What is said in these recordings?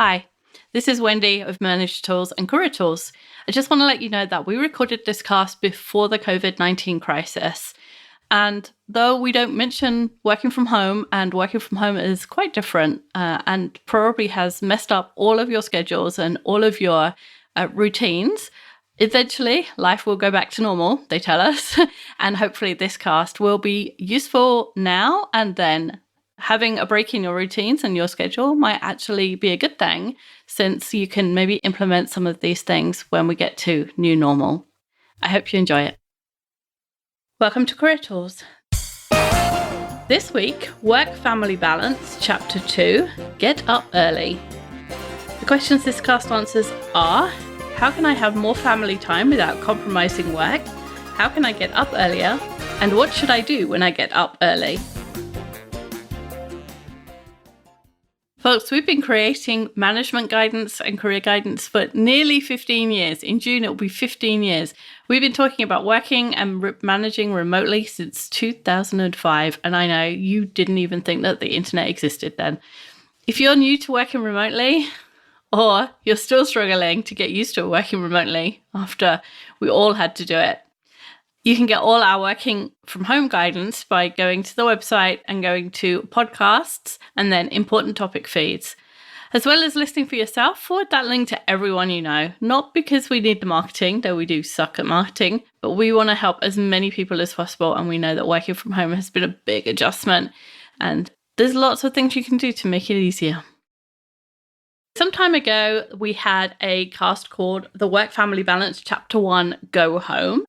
Hi, this is Wendy of Manager Tools and Career Tools. I just want to let you know that we recorded this cast before the COVID-19 crisis. And though we don't mention working from home, and working from home is quite different and probably has messed up all of your schedules and all of your routines, eventually life will go back to normal, they tell us. And hopefully this cast will be useful now and then. Having a break in your routines and your schedule might actually be a good thing, since you can maybe implement some of these things when we get to new normal. I hope you enjoy it. Welcome to Career Tools. This week, Work-Family Balance, Chapter 2, Get Up Early. The questions this cast answers are: how can I have more family time without compromising work? How can I get up earlier? And what should I do when I get up early? Folks, we've been creating management guidance and career guidance for nearly 15 years. In June, it will be 15 years. We've been talking about working and managing remotely since 2005. And I know you didn't even think that the internet existed then. If you're new to working remotely, or you're still struggling to get used to working remotely after we all had to do it, you can get all our working from home guidance by going to the website and going to podcasts and then important topic feeds, as well as listening for yourself. Forward that link to everyone you know, not because we need the marketing, though we do suck at marketing, but we want to help as many people as possible. And we know that working from home has been a big adjustment, and there's lots of things you can do to make it easier. Some time ago, we had a cast called The Work-Family Balance, Chapter 1, Go Home.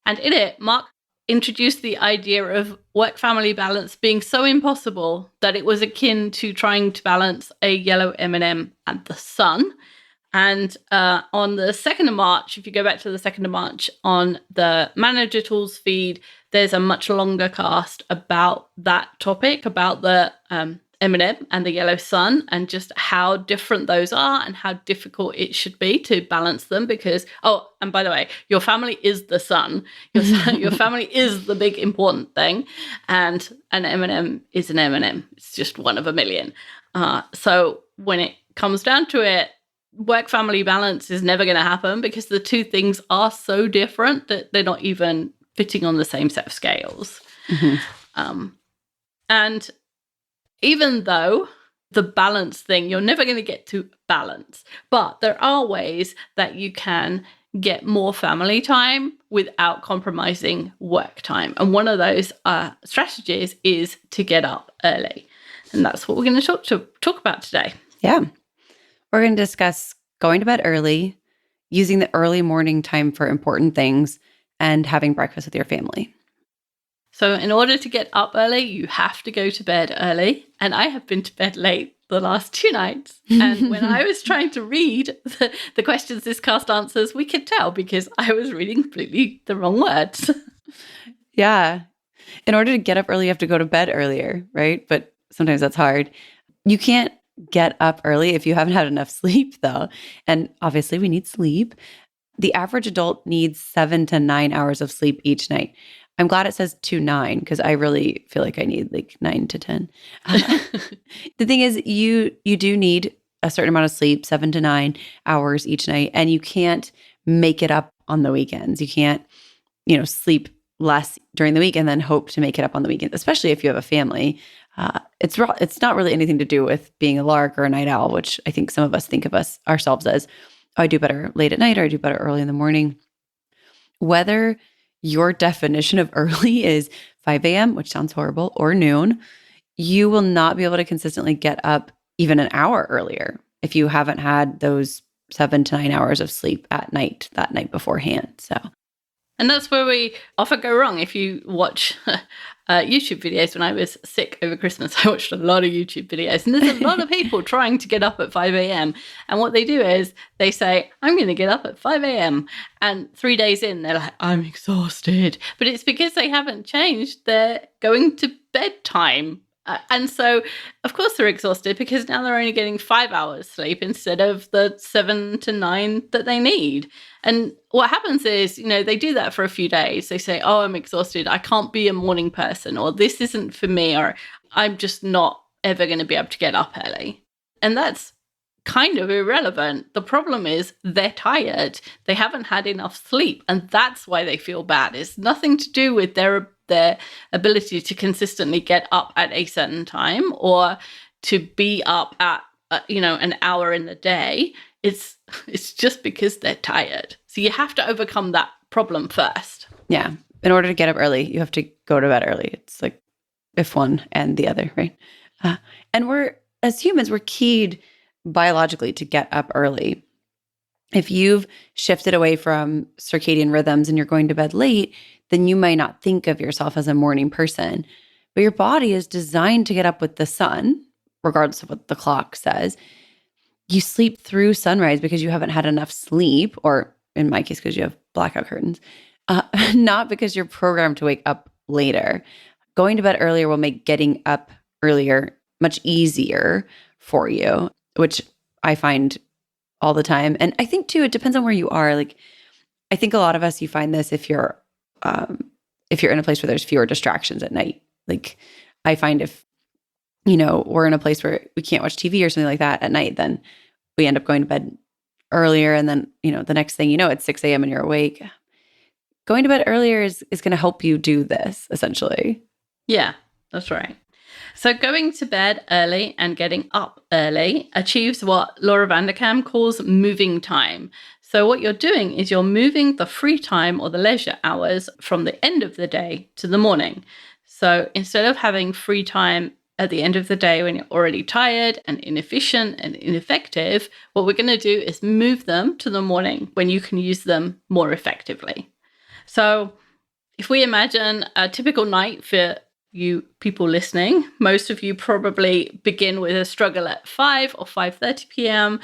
And in it, Mark introduced the idea of work-family balance being so impossible that it was akin to trying to balance a yellow M&M and the sun. And on the 2nd of March, if you go back to the 2nd of March on the Manager Tools feed, there's a much longer cast about that topic, about the M&M and the yellow sun, and just how different those are and how difficult it should be to balance them. Because, oh, and by the way, your family is the sun. Your family is the big important thing, and an M&M is an M&M. It's just one of a million. So when it comes down to it, work-family balance is never going to happen because the two things are so different that they're not even fitting on the same set of scales. Mm-hmm. And even though the balance thing, you're never going to get to balance, but there are ways that you can get more family time without compromising work time. And one of those strategies is to get up early. And that's what we're going to talk about today. Yeah. We're going to discuss going to bed early, using the early morning time for important things, and having breakfast with your family. So in order to get up early, you have to go to bed early. And I have been to bed late the last 2 nights. And when I was trying to read the questions this cast answers, we could tell because I was reading completely the wrong words. Yeah. In order to get up early, you have to go to bed earlier, right? But sometimes that's hard. You can't get up early if you haven't had enough sleep, though. And obviously we need sleep. The average adult needs 7 to 9 hours of sleep each night. I'm glad it says 2 to 9 because I really feel like I need like 9 to 10. The thing is, you do need a certain amount of sleep, 7 to 9 hours each night, and you can't make it up on the weekends. You can't, sleep less during the week and then hope to make it up on the weekend, especially if you have a family. It's not really anything to do with being a lark or a night owl, which I think some of us think of ourselves as, oh, I do better late at night or I do better early in the morning. Whether your definition of early is 5 a.m., which sounds horrible, or noon, you will not be able to consistently get up even an hour earlier if you haven't had those 7 to 9 hours of sleep at night, that night beforehand. And that's where we often go wrong. If you watch YouTube videos, when I was sick over Christmas, I watched a lot of YouTube videos. And there's a lot of people trying to get up at 5 a.m. And what they do is they say, I'm going to get up at 5 a.m. And 3 days in, they're like, I'm exhausted. But it's because they haven't changed their going to bed time. And so, of course, they're exhausted because now they're only getting 5 hours sleep instead of the 7 to 9 that they need. And what happens is, they do that for a few days. They say, oh, I'm exhausted. I can't be a morning person, or this isn't for me, or I'm just not ever going to be able to get up early. And that's kind of irrelevant. The problem is they're tired. They haven't had enough sleep, and that's why they feel bad. It's nothing to do with their ability to consistently get up at a certain time or to be up at an hour in the day. It's just because they're tired. So you have to overcome that problem first. Yeah. In order to get up early, you have to go to bed early. It's like if one and the other, right? And as humans, we're keyed biologically to get up early. If you've shifted away from circadian rhythms and you're going to bed late, then you might not think of yourself as a morning person. But your body is designed to get up with the sun, regardless of what the clock says. You sleep through sunrise because you haven't had enough sleep, or in my case, because you have blackout curtains, not because you're programmed to wake up later. Going to bed earlier will make getting up earlier much easier for you, which I find all the time. And I think too, it depends on where you are. Like, I think a lot of us, you find this if you're in a place where there's fewer distractions at night. Like, I find if, we're in a place where we can't watch TV or something like that at night, then we end up going to bed earlier. And then, the next thing you know, it's 6 a.m. and you're awake. Going to bed earlier is going to help you do this, essentially. Yeah, that's right. So going to bed early and getting up early achieves what Laura Vanderkam calls moving time. So what you're doing is you're moving the free time or the leisure hours from the end of the day to the morning. So instead of having free time at the end of the day when you're already tired and inefficient and ineffective, what we're going to do is move them to the morning when you can use them more effectively. So if we imagine a typical night for you people listening, most of you probably begin with a struggle at 5 or 5:30 p.m.,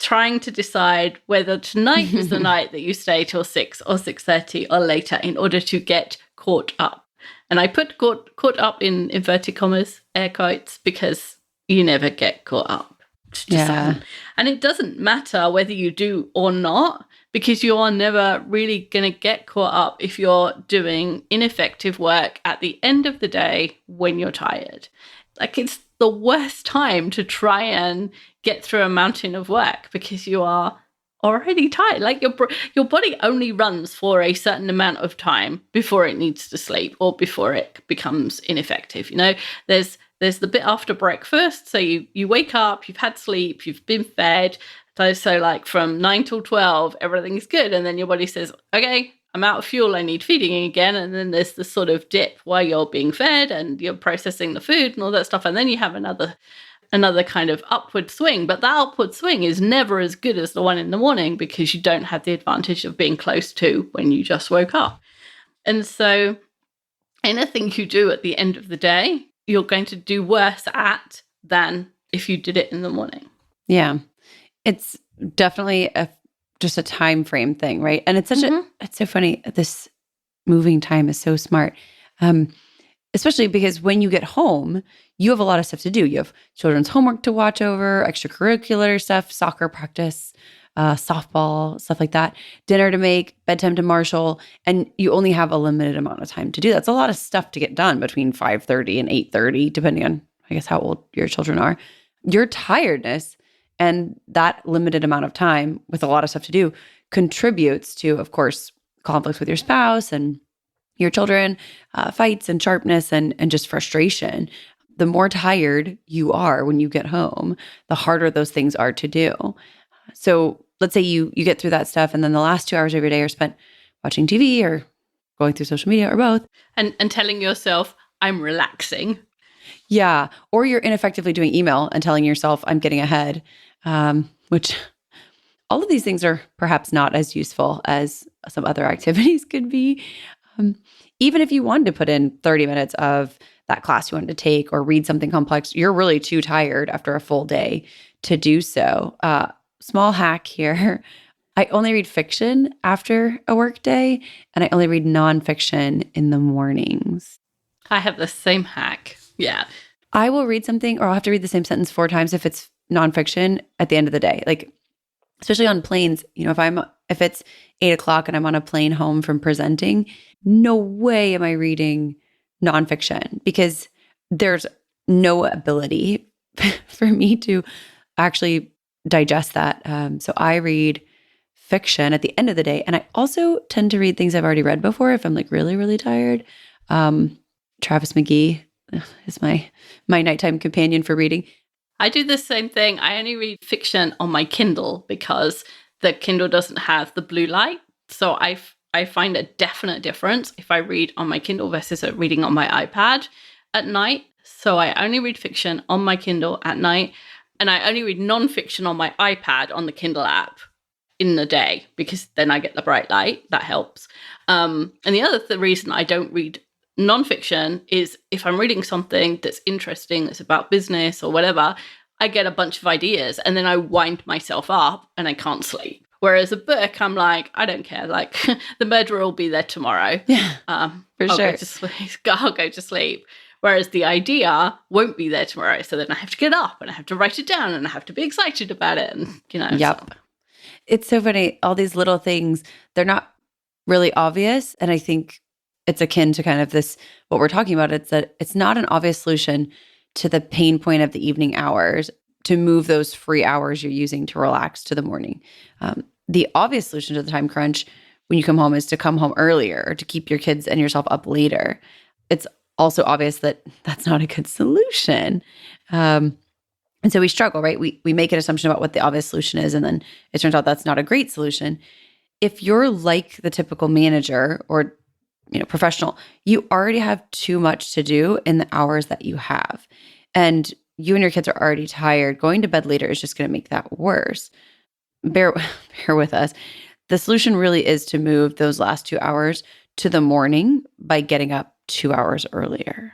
trying to decide whether tonight is the night that you stay till 6 or 6:30 or later in order to get caught up. And I put caught up in inverted commas, air quotes, because you never get caught up. Yeah. And it doesn't matter whether you do or not, because you are never really going to get caught up if you're doing ineffective work at the end of the day when you're tired. Like, it's the worst time to try and get through a mountain of work because you are already tired. Like, your body only runs for a certain amount of time before it needs to sleep or before it becomes ineffective. There's the bit after breakfast. So you wake up, you've had sleep, you've been fed. So like from 9 till 12, everything's good. And then your body says, okay, I'm out of fuel, I need feeding again. And then there's this sort of dip while you're being fed and you're processing the food and all that stuff. And then you have another kind of upward swing. But that upward swing is never as good as the one in the morning because you don't have the advantage of being close to when you just woke up. And so anything you do at the end of the day, you're going to do worse at than if you did it in the morning. Yeah. It's definitely just a time frame thing, right? And it's it's so funny. This moving time is so smart. Especially because when you get home, you have a lot of stuff to do. You have children's homework to watch over, extracurricular stuff, soccer practice, softball, stuff like that, dinner to make, bedtime to marshal, and you only have a limited amount of time to do that. It's a lot of stuff to get done between 5:30 and 8:30, depending on, I guess, how old your children are. Your tiredness and that limited amount of time with a lot of stuff to do contributes to, of course, conflicts with your spouse and your children, fights and sharpness and just frustration. The more tired you are when you get home, the harder those things are to do. So let's say you get through that stuff and then the last 2 hours of your day are spent watching TV or going through social media or both. And telling yourself, I'm relaxing. Yeah. Or you're ineffectively doing email and telling yourself, I'm getting ahead, which all of these things are perhaps not as useful as some other activities could be. Even if you wanted to put in 30 minutes of that class you wanted to take or read something complex, you're really too tired after a full day to do so. Small hack here. I only read fiction after a work day, and I only read nonfiction in the mornings. I have the same hack. Yeah. I will read something, or I'll have to read the same sentence 4 times if it's nonfiction at the end of the day. Like, especially on planes, if it's 8:00 and I'm on a plane home from presenting, no way am I reading nonfiction because there's no ability for me to actually digest that. So I read fiction at the end of the day. And I also tend to read things I've already read before if I'm like really, really tired. Travis McGee is my nighttime companion for reading. I do the same thing. I only read fiction on my Kindle because the Kindle doesn't have the blue light. So I find a definite difference if I read on my Kindle versus reading on my iPad at night. So I only read fiction on my Kindle at night, and I only read nonfiction on my iPad on the Kindle app in the day, because then I get the bright light. That helps. And the other reason I don't read nonfiction is if I'm reading something that's interesting, that's about business or whatever, I get a bunch of ideas and then I wind myself up and I can't sleep. Whereas a book, I'm like, I don't care. Like, the murderer will be there tomorrow. Yeah, for sure. I'll go to sleep. Whereas the idea won't be there tomorrow. So then I have to get up and I have to write it down and I have to be excited about it. And, Yep. So. It's so funny. All these little things, they're not really obvious. And I think it's akin to kind of this, what we're talking about. It's that it's not an obvious solution to the pain point of the evening hours to move those free hours you're using to relax to the morning. The obvious solution to the time crunch when you come home is to come home earlier or to keep your kids and yourself up later. It's also obvious that that's not a good solution. And so we struggle, right? We make an assumption about what the obvious solution is, and then it turns out that's not a great solution. If you're like the typical manager or professional, you already have too much to do in the hours that you have. And you and your kids are already tired. Going to bed later is just going to make that worse. Bear with us. The solution really is to move those last 2 hours to the morning by getting up 2 hours earlier.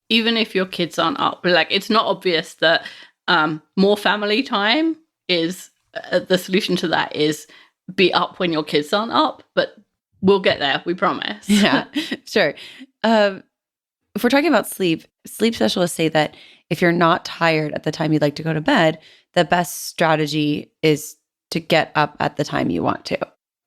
Even if your kids aren't up, like, it's not obvious that more family time is the solution to that is be up when your kids aren't up, but we'll get there, we promise. Yeah, sure. If we're talking about sleep specialists say that if you're not tired at the time you'd like to go to bed, the best strategy is to get up at the time you want to.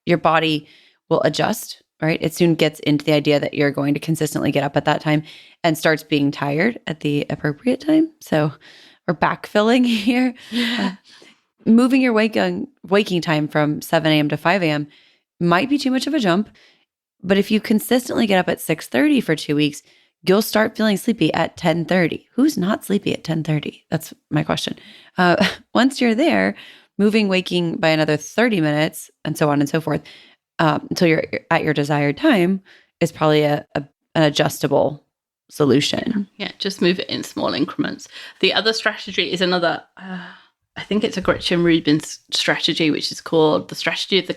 Your body will adjust, right? It soon gets into the idea that you're going to consistently get up at that time and starts being tired at the appropriate time. So we're backfilling here. Moving your waking time from 7 a.m. to 5 a.m. might be too much of a jump, but if you consistently get up at 6:30 for 2 weeks, you'll start feeling sleepy at 10:30. Who's not sleepy at 10:30? That's my question. Once you're there, moving waking by another 30 minutes and so on and so forth until you're at your desired time is probably an adjustable solution. Yeah, just move it in small increments. The other strategy is another, I think it's a Gretchen Rubin's strategy, which is called the strategy of the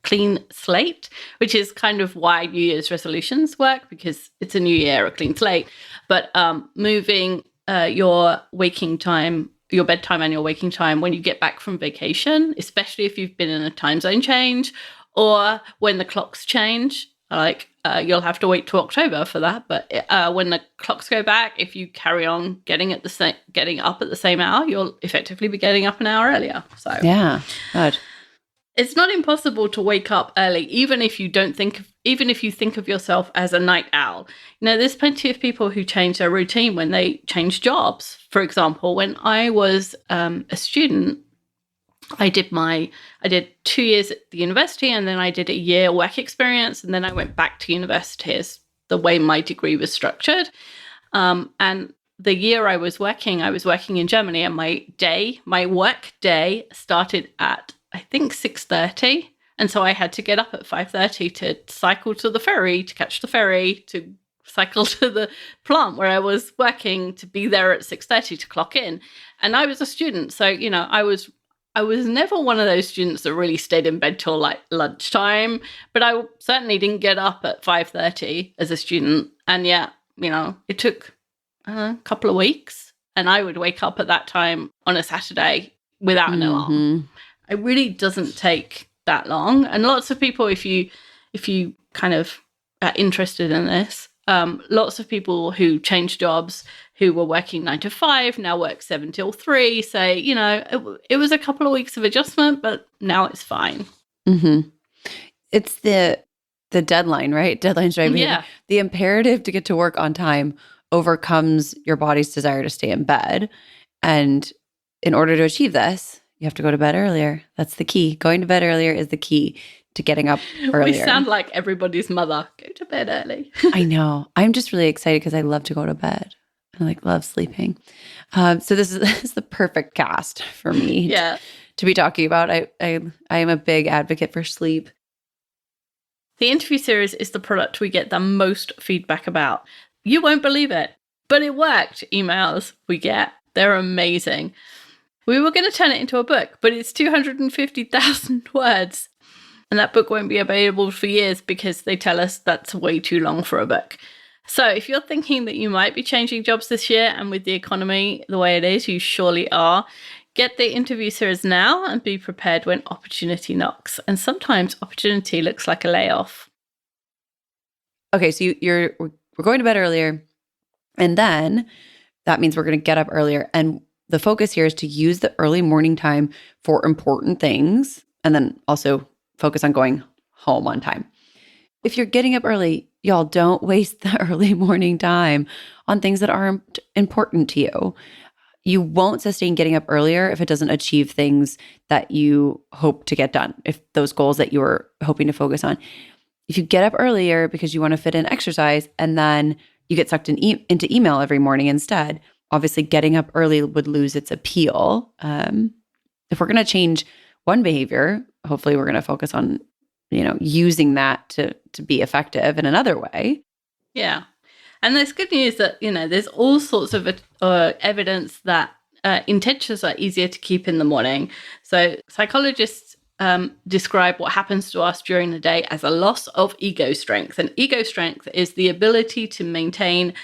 clean slate, which is kind of why New Year's resolutions work, because it's a new year, a clean slate. But moving your waking time, your bedtime and your waking time when you get back from vacation, especially if you've been in a time zone change or when the clocks change, like you'll have to wait till October for that. But when the clocks go back, if you carry on getting up at the same hour, you'll effectively be getting up an hour earlier. So yeah, good. It's not impossible to wake up early, even if you think of yourself as a night owl. There's plenty of people who change their routine when they change jobs. For example, when I was a student, I did 2 years at the university, and then I did a year work experience, and then I went back to university as the way my degree was structured. And the year I was working in Germany, and my work day started at, I think, 6:30. And so I had to get up at 5:30 to cycle to the ferry, to catch the ferry, to cycle to the plant where I was working, to be there at 6:30 to clock in. And I was a student. So, I was never one of those students that really stayed in bed till like lunchtime, but I certainly didn't get up at 5:30 as a student. And yet, it took a couple of weeks, and I would wake up at that time on a Saturday without an alarm. It really doesn't take that long. And lots of people, if you kind of are interested in this, lots of people who change jobs, who were working 9 to 5, now work 7 till 3, say, it was a couple of weeks of adjustment, but now it's fine. Mm-hmm. It's the deadline, right? Deadline's driving. Yeah. The imperative to get to work on time overcomes your body's desire to stay in bed. And in order to achieve this, you have to go to bed earlier. That's the key. Going to bed earlier is the key to getting up earlier. We sound like everybody's mother. Go to bed early. I know. I'm just really excited because I love to go to bed. I love sleeping. So this is the perfect cast for me to be talking about. I am a big advocate for sleep. The interview series is the product we get the most feedback about. You won't believe it, but it worked. Emails we get. They're amazing. We were going to turn it into a book, but it's 250,000 words. And that book won't be available for years because they tell us that's way too long for a book. So if you're thinking that you might be changing jobs this year, and with the economy the way it is, you surely are, get the interview series now and be prepared when opportunity knocks. And sometimes opportunity looks like a layoff. Okay, so we're going to bed earlier, and then that means we're going to get up earlier. And the focus here is to use the early morning time for important things, and then also focus on going home on time. If you're getting up early, y'all, don't waste the early morning time on things that aren't important to you. You won't sustain getting up earlier if it doesn't achieve things that you hope to get done, if those goals that you were hoping to focus on. If you get up earlier because you want to fit in exercise and then you get sucked into email every morning instead, obviously getting up early would lose its appeal. If we're going to change one behavior, hopefully we're going to focus on, using that to be effective in another way. Yeah. And there's good news that, there's all sorts of evidence that intentions are easier to keep in the morning. So psychologists describe what happens to us during the day as a loss of ego strength. And ego strength is the ability to maintain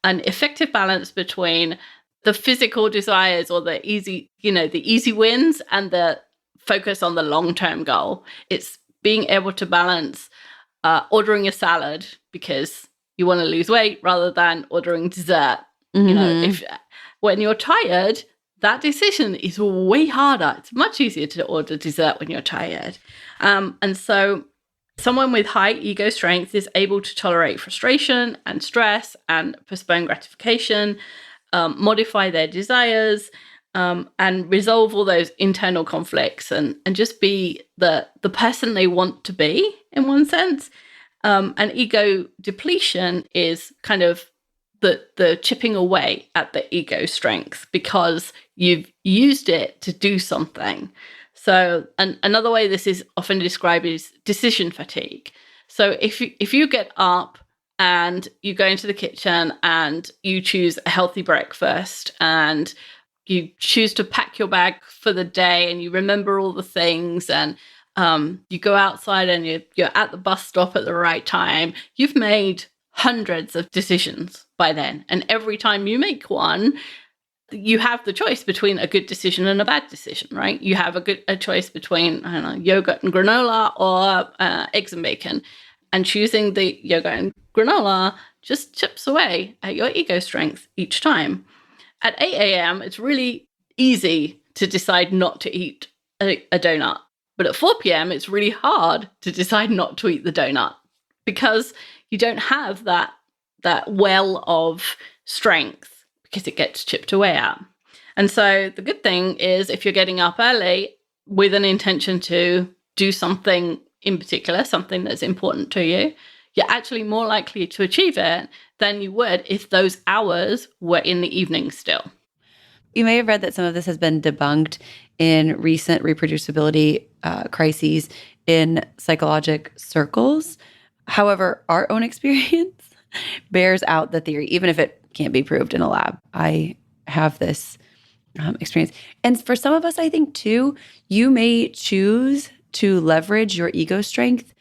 an effective balance between the physical desires or the easy wins and the focus on the long-term goal. It's being able to balance ordering a salad because you want to lose weight rather than ordering dessert. Mm-hmm. When you're tired, that decision is way harder. It's much easier to order dessert when you're tired. And so someone with high ego strength is able to tolerate frustration and stress and postpone gratification, modify their desires, and resolve all those internal conflicts and just be the person they want to be in one sense. And ego depletion is kind of the chipping away at the ego strength because you've used it to do something. So another way this is often described is decision fatigue. So if you get up and you go into the kitchen and you choose a healthy breakfast and you choose to pack your bag for the day and you remember all the things and you go outside and you're at the bus stop at the right time, you've made hundreds of decisions by then. And every time you make one, you have the choice between a good decision and a bad decision, right? You have a choice between, yogurt and granola or eggs and bacon. And choosing the yogurt and granola just chips away at your ego strength each time. At 8 a.m., it's really easy to decide not to eat a donut. But at 4 p.m., it's really hard to decide not to eat the donut because you don't have that well of strength because it gets chipped away at. And so the good thing is if you're getting up early with an intention to do something in particular, something that's important to you, you're actually more likely to achieve it than you would if those hours were in the evening still. You may have read that some of this has been debunked in recent reproducibility crises in psychologic circles. However, our own experience bears out the theory, even if it can't be proved in a lab. I have this experience. And for some of us, I think too, you may choose to leverage your ego strength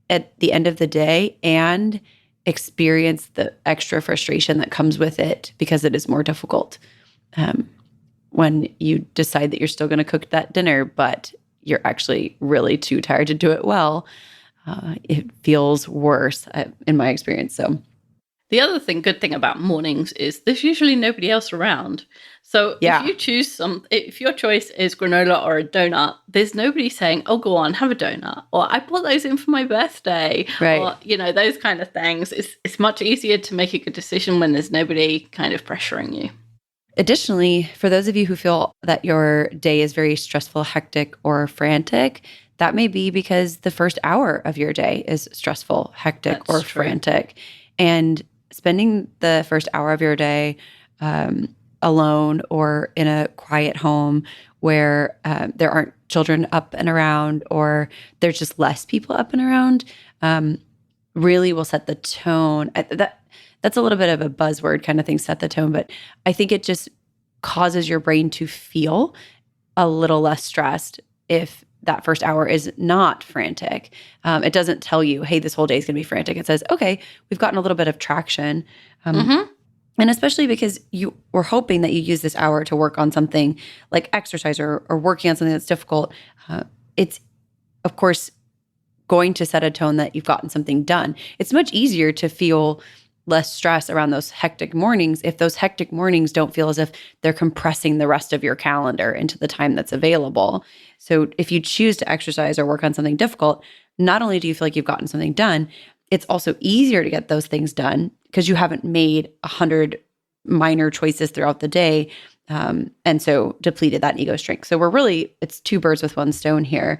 at the end of the day and experience the extra frustration that comes with it because it is more difficult. When you decide that you're still going to cook that dinner, but you're actually really too tired to do it well, it feels worse in my experience. So the other good thing about mornings is there's usually nobody else around. So if you choose if your choice is granola or a donut, there's nobody saying, oh, go on, have a donut. Or I bought those in for my birthday. Right. Or, those kind of things. It's much easier to make a good decision when there's nobody kind of pressuring you. Additionally, for those of you who feel that your day is very stressful, hectic, or frantic, that may be because the first hour of your day is stressful, hectic, That's or true. frantic. And spending the first hour of your day alone or in a quiet home where there aren't children up and around, or there's just less people up and around, really will set the tone. That's a little bit of a buzzword kind of thing, set the tone, but I think it just causes your brain to feel a little less stressed if that first hour is not frantic. It doesn't tell you, hey, this whole day is going to be frantic. It says, okay, we've gotten a little bit of traction. Mm-hmm. And especially because you were hoping that you use this hour to work on something like exercise or working on something that's difficult. It's, of course, going to set a tone that you've gotten something done. It's much easier to feel less stress around those hectic mornings if those hectic mornings don't feel as if they're compressing the rest of your calendar into the time that's available. So if you choose to exercise or work on something difficult, not only do you feel like you've gotten something done, it's also easier to get those things done because you haven't made 100 minor choices throughout the day. And so depleted that ego strength. So it's two birds with one stone here.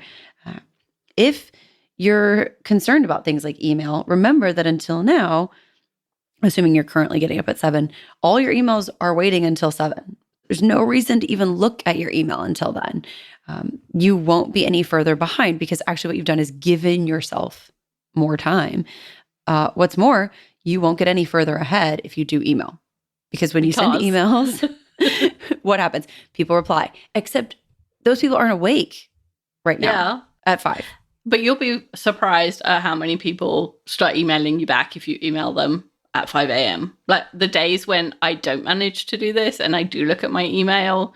If you're concerned about things like email, remember that until now, assuming you're currently getting up at 7, all your emails are waiting until 7. There's no reason to even look at your email until then. You won't be any further behind because actually what you've done is given yourself more time. What's more, you won't get any further ahead if you do email. Because when you send emails, what happens? People reply, except those people aren't awake right now at 5. But you'll be surprised at how many people start emailing you back if you email them at 5 a.m. Like the days when I don't manage to do this and I do look at my email,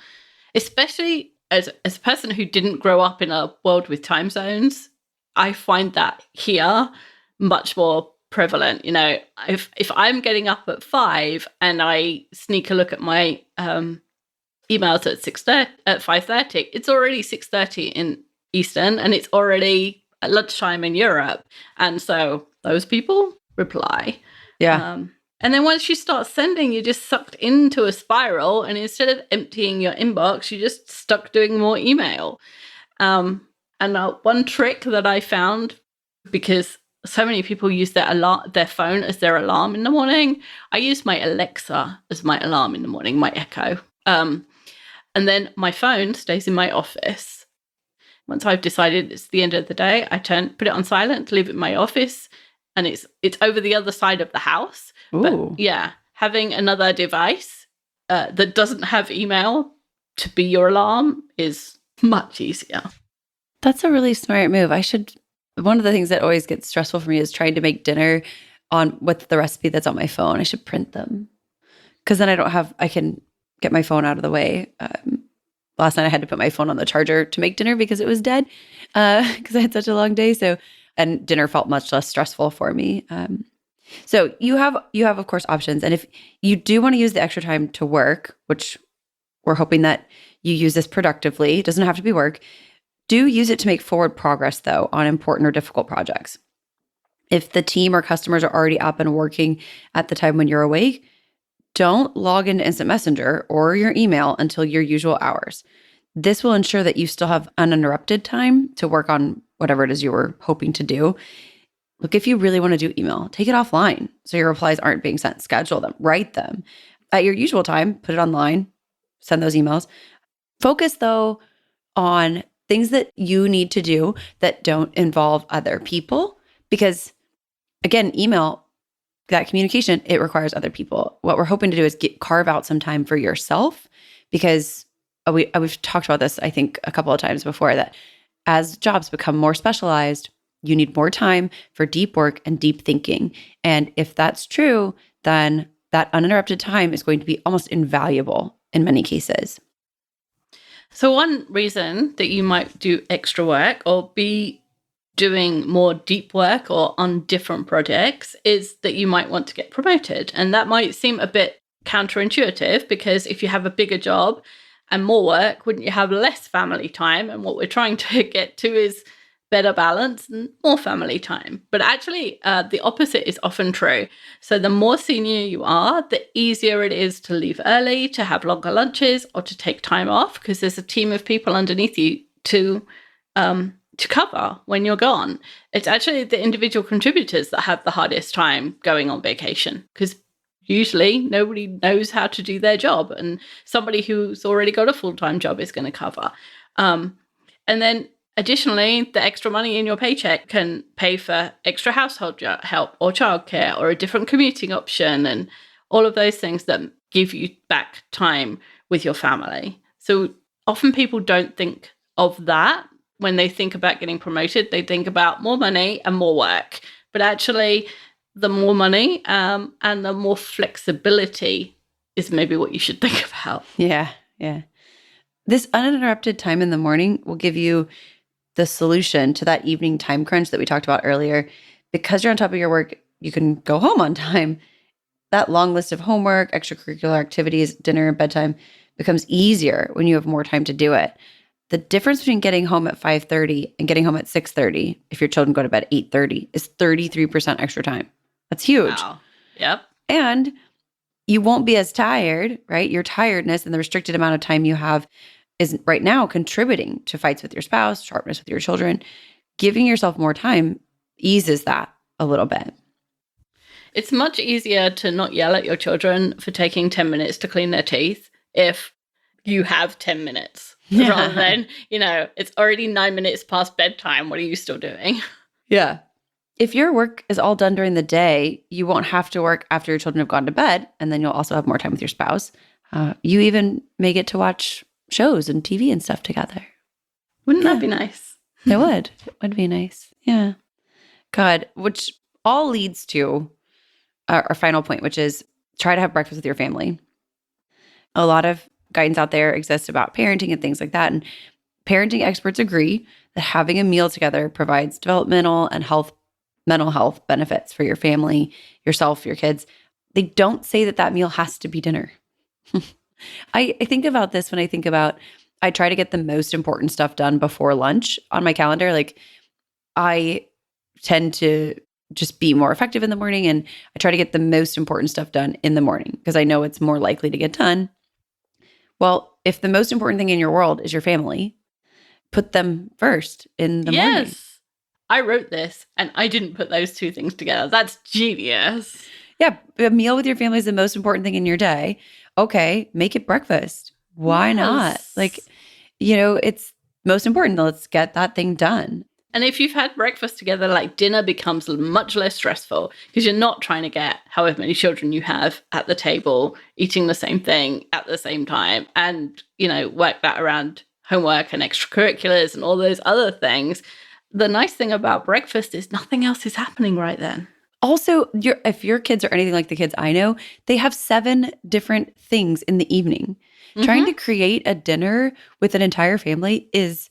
especially as a person who didn't grow up in a world with time zones, I find that here much more prevalent. You know, if I'm getting up at 5 and I sneak a look at my emails at 5:30, it's already 6:30 in Eastern and it's already at lunchtime in Europe. And so those people reply. Yeah. And then once you start sending, you're just sucked into a spiral. And instead of emptying your inbox, you're just stuck doing more email. And one trick that I found, because so many people use their phone as their alarm in the morning, I use my Alexa as my alarm in the morning, my Echo. And then my phone stays in my office. Once I've decided it's the end of the day, I put it on silent, leave it in my office. And it's over the other side of the house. Ooh. But yeah, having another device that doesn't have email to be your alarm is much easier. That's a really smart move. One of the things that always gets stressful for me is trying to make dinner with the recipe that's on my phone. I should print them because then I can get my phone out of the way. Last night I had to put my phone on the charger to make dinner because it was dead because I had such a long day. And dinner felt much less stressful for me. So you have, of course, options. And if you do want to use the extra time to work, which we're hoping that you use this productively, it doesn't have to be work, do use it to make forward progress, though, on important or difficult projects. If the team or customers are already up and working at the time when you're awake, don't log into Instant Messenger or your email until your usual hours. This will ensure that you still have uninterrupted time to work on whatever it is you were hoping to do. Look, if you really want to do email, take it offline so your replies aren't being sent. Schedule them, write them. At your usual time, put it online, send those emails. Focus, though, on things that you need to do that don't involve other people. Because, again, email, that communication, it requires other people. What we're hoping to do is carve out some time for yourself because we've talked about this, I think, a couple of times before, that as jobs become more specialized, you need more time for deep work and deep thinking. And if that's true, then that uninterrupted time is going to be almost invaluable in many cases. So one reason that you might do extra work or be doing more deep work or on different projects is that you might want to get promoted. And that might seem a bit counterintuitive because if you have a bigger job and more work, wouldn't you have less family time? And what we're trying to get to is better balance and more family time. But actually, the opposite is often true. So the more senior you are, the easier it is to leave early, to have longer lunches, or to take time off because there's a team of people underneath you to cover when you're gone. It's actually the individual contributors that have the hardest time going on vacation because usually nobody knows how to do their job, and somebody who's already got a full-time job is going to cover. And then additionally, the extra money in your paycheck can pay for extra household help or childcare or a different commuting option and all of those things that give you back time with your family. So often people don't think of that when they think about getting promoted. They think about more money and more work. But actually, the more money and the more flexibility is maybe what you should think about. Yeah. This uninterrupted time in the morning will give you the solution to that evening time crunch that we talked about earlier. Because you're on top of your work, you can go home on time. That long list of homework, extracurricular activities, dinner, and bedtime becomes easier when you have more time to do it. The difference between getting home at 5:30 and getting home at 6:30, if your children go to bed at 8:30, is 33% extra time. That's huge. Wow. Yep. And you won't be as tired, right? Your tiredness and the restricted amount of time you have is right now contributing to fights with your spouse, sharpness with your children. Giving yourself more time eases that a little bit. It's much easier to not yell at your children for taking 10 minutes to clean their teeth if you have 10 minutes rather than, it's already 9 minutes past bedtime. What are you still doing? Yeah. If your work is all done during the day, you won't have to work after your children have gone to bed, and then you'll also have more time with your spouse. You even may get to watch shows and TV and stuff together. Wouldn't that be nice? It would. It would be nice. Yeah. God, which all leads to our final point, which is try to have breakfast with your family. A lot of guidance out there exists about parenting and things like that. And parenting experts agree that having a meal together provides developmental and mental health benefits for your family, yourself, your kids. They don't say that meal has to be dinner. I think about this when I try to get the most important stuff done before lunch on my calendar. Like I tend to just be more effective in the morning, and I try to get the most important stuff done in the morning because I know it's more likely to get done. Well, if the most important thing in your world is your family, put them first in the morning. Yes. I wrote this and I didn't put those two things together. That's genius. Yeah. A meal with your family is the most important thing in your day. Okay. Make it breakfast. Why not? Like, it's most important. Let's get that thing done. And if you've had breakfast together, like dinner becomes much less stressful because you're not trying to get however many children you have at the table eating the same thing at the same time and, work that around homework and extracurriculars and all those other things. The nice thing about breakfast is nothing else is happening right then. Also, if your kids are anything like the kids I know, they have 7 different things in the evening. Mm-hmm. Trying to create a dinner with an entire family is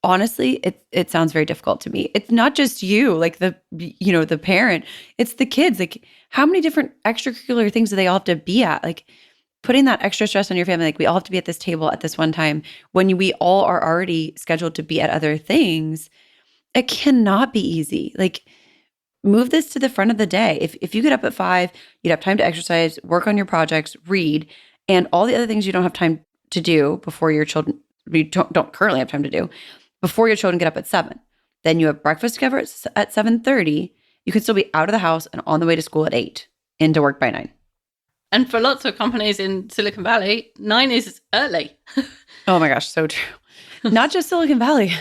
honestly, it sounds very difficult to me. It's not just you, like the parent, it's the kids. Like how many different extracurricular things do they all have to be at? Like putting that extra stress on your family, like we all have to be at this table at this one time when we all are already scheduled to be at other things. It cannot be easy. Like move this to the front of the day. If you get up at 5, you'd have time to exercise, work on your projects, read, and all the other things you don't have time to do before your children, you don't currently have time to do before your children get up at 7. Then you have breakfast together at 7:30. You can still be out of the house and on the way to school at 8, into work by 9. And for lots of companies in Silicon Valley, 9 is early. Oh my gosh, so true. Not just Silicon Valley.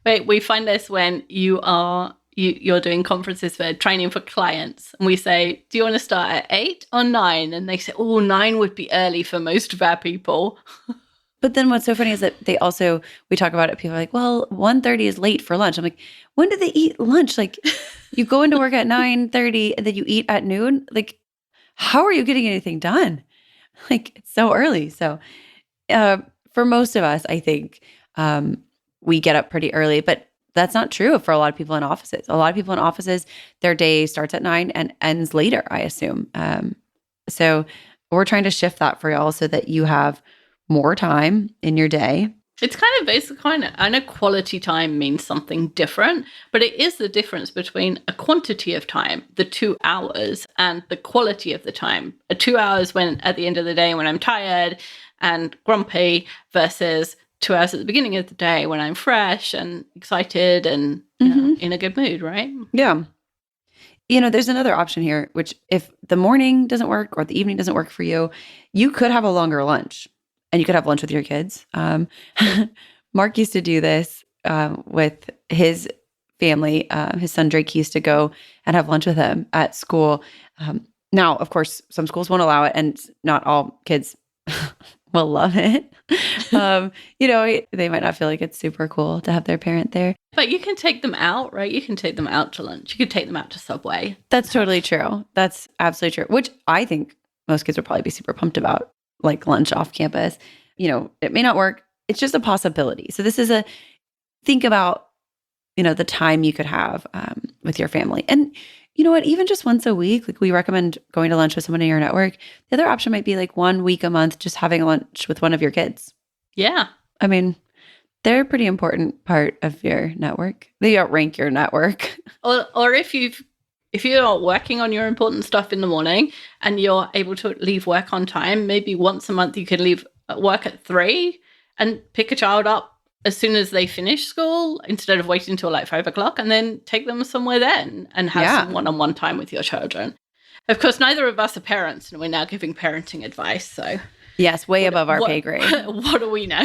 Wait, we find this when you're doing conferences for training for clients. And we say, do you want to start at 8 or 9? And they say, 9 would be early for most of our people. But then what's so funny is that we talk about it, people are like, well, 1:30 is late for lunch. I'm like, when do they eat lunch? Like you go into work at 9:30 and then you eat at noon? Like, how are you getting anything done? Like it's so early. So for most of us, I think we get up pretty early, but that's not true for a lot of people in offices. A lot of people in offices, their day starts at 9 and ends later, I assume. So we're trying to shift that for y'all so that you have more time in your day It's kind of basically I know quality time means something different, but it is the difference between a quantity of time, the 2 hours, and the quality of the time. 2 hours when at the end of the day when I'm tired and grumpy versus 2 hours at the beginning of the day when I'm fresh and excited and you know, in a good mood, right? Yeah. There's another option here, which if the morning doesn't work or the evening doesn't work for you, you could have a longer lunch and you could have lunch with your kids. Mark used to do this with his family. His son Drake used to go and have lunch with him at school. Now, of course, some schools won't allow it and not all kids will love it. They might not feel like it's super cool to have their parent there. But you can take them out, right? You can take them out to lunch. You could take them out to Subway. That's totally true. That's absolutely true, which I think most kids would probably be super pumped about, like lunch off campus. It may not work. It's just a possibility. So this is think about, the time you could have with your family. And you know what, even just once a week, like we recommend going to lunch with someone in your network. The other option might be like 1 week a month, just having lunch with one of your kids. Yeah. I mean, they're a pretty important part of your network. They outrank your network. Or if you're working on your important stuff in the morning and you're able to leave work on time, maybe once a month you could leave work at 3 and pick a child up as soon as they finish school instead of waiting until like 5 o'clock and then take them somewhere then and have some one-on-one time with your children. Of course, neither of us are parents and we're now giving parenting advice. So yes, way above our pay grade. What do we know?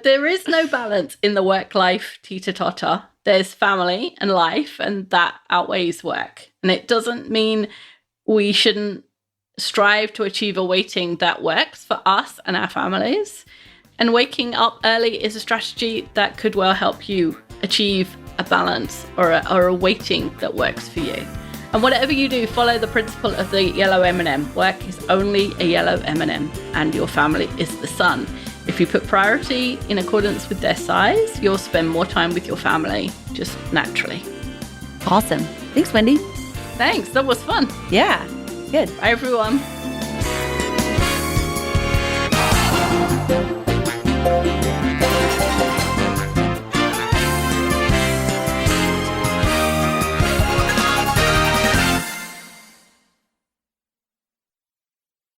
There is no balance in the work-life teeter-totter. There's family and life, and that outweighs work. And it doesn't mean we shouldn't strive to achieve a weighting that works for us and our families. And waking up early is a strategy that could well help you achieve a balance or a weighting that works for you. And whatever you do, follow the principle of the yellow M&M. Work is only a yellow M&M, and your family is the sun. If you put priority in accordance with their size, you'll spend more time with your family, just naturally. Awesome. Thanks, Wendy. Thanks. That was fun. Yeah, good. Bye, everyone.